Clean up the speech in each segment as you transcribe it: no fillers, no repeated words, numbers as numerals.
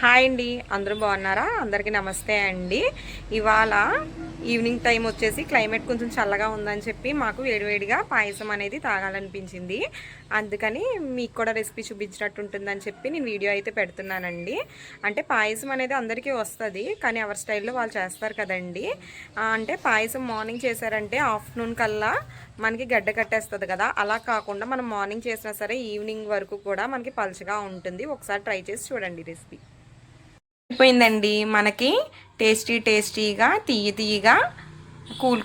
Hi అండి, అందరూ బాగున్నారా? అందరికీ నమస్తే అండి. ఇవాళ ఈవినింగ్ టైం వచ్చేసి క్లైమేట్ కొంచెం చల్లగా ఉందని చెప్పి మాకు వేడివేడిగా పాయసం అనేది తాగాలనిపించింది. అందుకని మీకు కూడా రెసిపీ చూపించినట్టు ఉంటుందని చెప్పి నేను వీడియో అయితే పెడుతున్నానండి. అంటే పాయసం అనేది అందరికీ వస్తుంది, కానీ ఎవరి స్టైల్లో వాళ్ళు చేస్తారు కదండి. అంటే పాయసం మార్నింగ్ చేశారంటే ఆఫ్టర్నూన్ కల్లా మనకి గడ్డ కట్టేస్తుంది కదా. అలా కాకుండా మనం మార్నింగ్ చేసినా సరే ఈవినింగ్ వరకు కూడా మనకి పలుచగా ఉంటుంది. ఒకసారి ట్రై చేసి చూడండి రెసిపీ. అయిపోయిందండి. మనకి టేస్టీగా తీయగా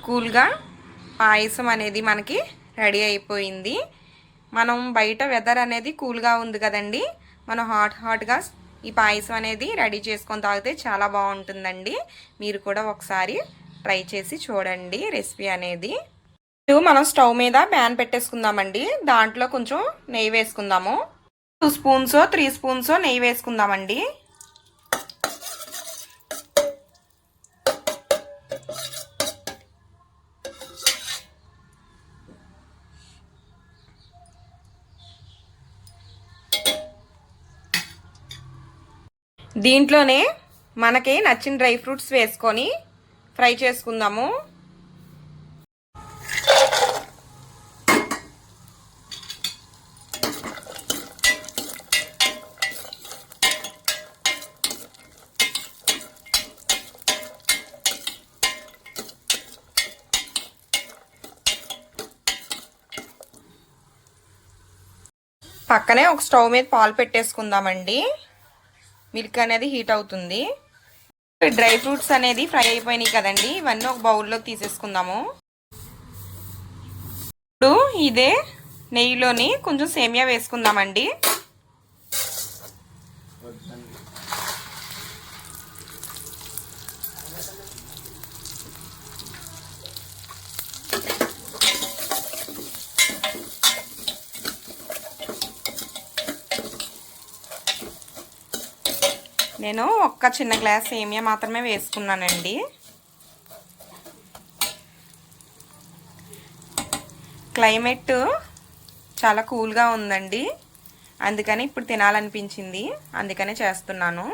కూల్గా పాయసం అనేది మనకి రెడీ అయిపోయింది. మనం బయట వెదర్ అనేది కూల్గా ఉంది కదండి, మనం హాట్గా ఈ పాయసం అనేది రెడీ చేసుకొని తాగితే చాలా బాగుంటుందండి. మీరు కూడా ఒకసారి ట్రై చేసి చూడండి రెసిపీ అనేది. మనం స్టవ్ మీద ప్యాన్ పెట్టేసుకుందామండి. దాంట్లో కొంచెం నెయ్యి వేసుకుందాము. 2 స్పూన్స్ 3 స్పూన్స్ నెయ్యి వేసుకుందామండి. దీంట్లోనే మనకి నచ్చిన డ్రై ఫ్రూట్స్ వేసుకొని ఫ్రై చేసుకుందాము. పక్కనే ఒక స్టవ్ మీద పాలు పెట్టేసుకుందామండి. మిల్క్ అనేది హీట్ అవుతుంది. డ్రై ఫ్రూట్స్ అనేది ఫ్రై అయిపోయినాయి కదండి, ఇవన్నీ ఒక బౌల్లోకి తీసేసుకుందాము. ఇప్పుడు ఇదే నెయ్యిలోని కొంచెం సేమియా వేసుకుందామండి. నేను ఒక్క చిన్న గ్లాస్ సేమియా మాత్రమే వేసుకున్నానండి. క్లైమేట్ చాలా కూల్గా ఉందండి, అందుకని ఇప్పుడు తినాలనిపించింది, అందుకనే చేస్తున్నాను.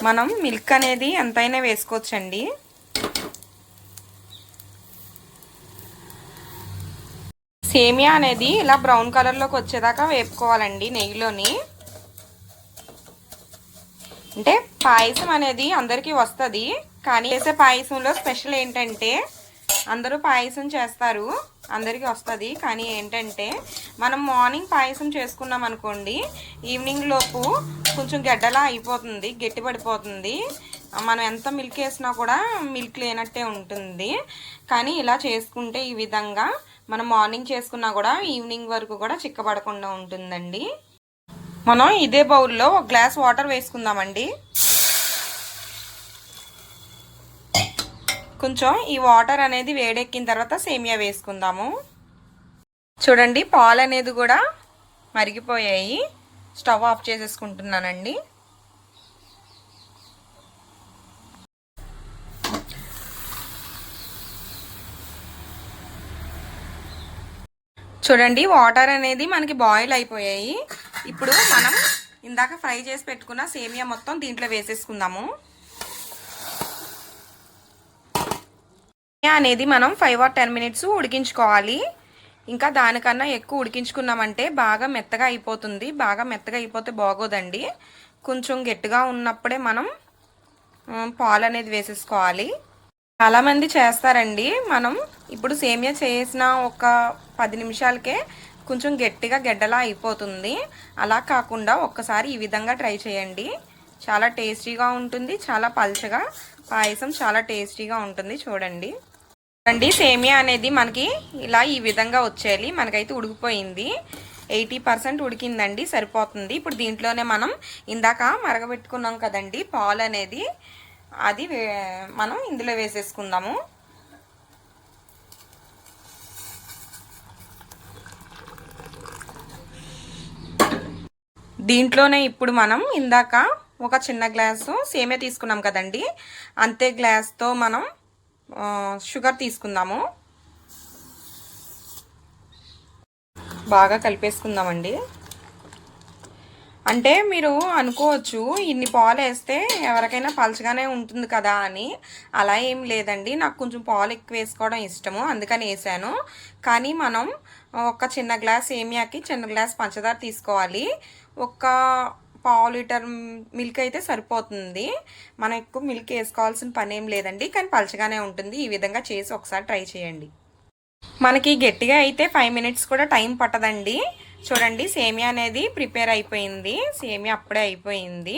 మనం మిల్క్ అనేది ఎంతైనా వేసుకోవచ్చండి. సేమియా అనేది ఇలా బ్రౌన్ కలర్లోకి వచ్చేదాకా వేపుకోవాలండి నెయ్యిలోని. అంటే పాయసం అనేది అందరికీ వస్తుంది, కానీ చేసే పాయసంలో స్పెషల్ ఏంటంటే అందరూ పాయసం చేస్తారు, అందరికీ వస్తుంది. కానీ ఏంటంటే మనం మార్నింగ్ పాయసం చేసుకున్నాం అనుకోండి, ఈవినింగ్ లోపు కొంచెం గడ్డలా అయిపోతుంది, గట్టి పడిపోతుంది. మనం ఎంత మిల్క్ వేసినా కూడా మిల్క్ లేనట్టే ఉంటుంది. కానీ ఇలా చేసుకుంటే ఈ విధంగా మనం మార్నింగ్ చేసుకున్నా కూడా ఈవినింగ్ వరకు కూడా చిక్కబడకుండా ఉంటుందండి. మనం ఇదే బౌల్లో ఒక గ్లాస్ వాటర్ వేసుకుందామండి. కొంచెం ఈ వాటర్ అనేది వేడెక్కిన తర్వాత సేమియా వేసుకుందాము. చూడండి, పాలు అనేది కూడా మరిగిపోయాయి. Stove off చేసేసుకుంటున్నానండి. చూడండి, వాటర్ అనేది మనకి బాయిల్ అయిపోయాయి. ఇప్పుడు మనం ఇందాక ఫ్రై చేసి పెట్టుకున్న సేమియా మొత్తం దీంట్లో వేసేసుకుందాము. సేమియా అనేది మనం 5 or 10 minutes ఉడికించుకోవాలి. ఇంకా దానికన్నా ఎక్కువ ఉడికించుకున్నామంటే బాగా మెత్తగా అయిపోతుంది. బాగా మెత్తగా అయిపోతే బాగోదండి. కొంచెం గట్టిగా ఉన్నప్పుడే మనం పాలు అనేది వేసేసుకోవాలి. చాలామంది చేస్తారండి. మనం ఇప్పుడు సేమియా చేసిన ఒక 10 నిమిషాలకే కొంచెం గట్టిగా గడ్డలా అయిపోతుంది. అలా కాకుండా ఒక్కసారి ఈ విధంగా ట్రై చేయండి. చాలా టేస్టీగా ఉంటుంది, చాలా పల్చగా పాయసం చాలా టేస్టీగా ఉంటుంది. చూడండి, సేమియా అనేది మనకి ఇలా ఈ విధంగా వచ్చేయాలి. మనకైతే ఉడికిపోయింది, 80% ఉడికిందండి, సరిపోతుంది. ఇప్పుడు దీంట్లోనే మనం ఇందాక మరగబెట్టుకున్నాం కదండి పాలు అనేది, అది మనం ఇందులో వేసేసుకుందాము. దీంట్లోనే ఇప్పుడు మనం ఇందాక ఒక చిన్న గ్లాసు సేమియా తీసుకున్నాం కదండి, అంతే గ్లాస్తో మనం షుగర్ తీసుకుందాము. బాగా కలిపేసుకుందామండి. అంటే మీరు అనుకోవచ్చు ఇన్ని పాలు వేస్తే ఎవరికైనా పలచగానే ఉంటుంది కదా అని. అలా ఏం లేదండి, నాకు కొంచెం పాలు ఎక్కువ వేసుకోవడం ఇష్టము, అందుకని వేసాను. కానీ మనం ఒక చిన్న గ్లాస్ సేమియాకి చిన్న గ్లాస్ పంచదార తీసుకోవాలి. ఒక పావు లీటర్ మిల్క్ అయితే సరిపోతుంది. మనం ఎక్కువ మిల్క్ వేసుకోవాల్సిన పని ఏం లేదండి, కానీ పలచగానే ఉంటుంది. ఈ విధంగా చేసి ఒకసారి ట్రై చేయండి. మనకి గట్టిగా అయితే 5 మినిట్స్ కూడా టైం పట్టదండి. చూడండి, సేమియా అనేది ప్రిపేర్ అయిపోయింది. సేమియా అప్పుడే అయిపోయింది.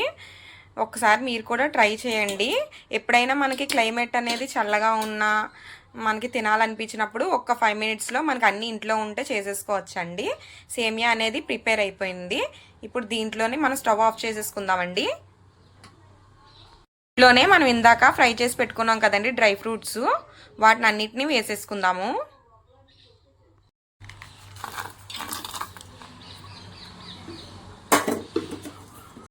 ఒకసారి మీరు కూడా ట్రై చేయండి. ఎప్పుడైనా మనకి క్లైమేట్ అనేది చల్లగా ఉన్నా మనకి తినాలనిపించినప్పుడు ఒక్క 5 మినిట్స్లో మనకి అన్ని ఇంట్లో ఉంటే చేసేసుకోవచ్చండి. సేమియా అనేది ప్రిపేర్ అయిపోయింది. ఇప్పుడు దీంట్లోనే మనం స్టవ్ ఆఫ్ చేసేసుకుందామండి. ఇంట్లోనే మనం ఇందాక ఫ్రై చేసి పెట్టుకున్నాం కదండి డ్రై ఫ్రూట్స్, వాటిని అన్నిటినీ వేసేసుకుందాము.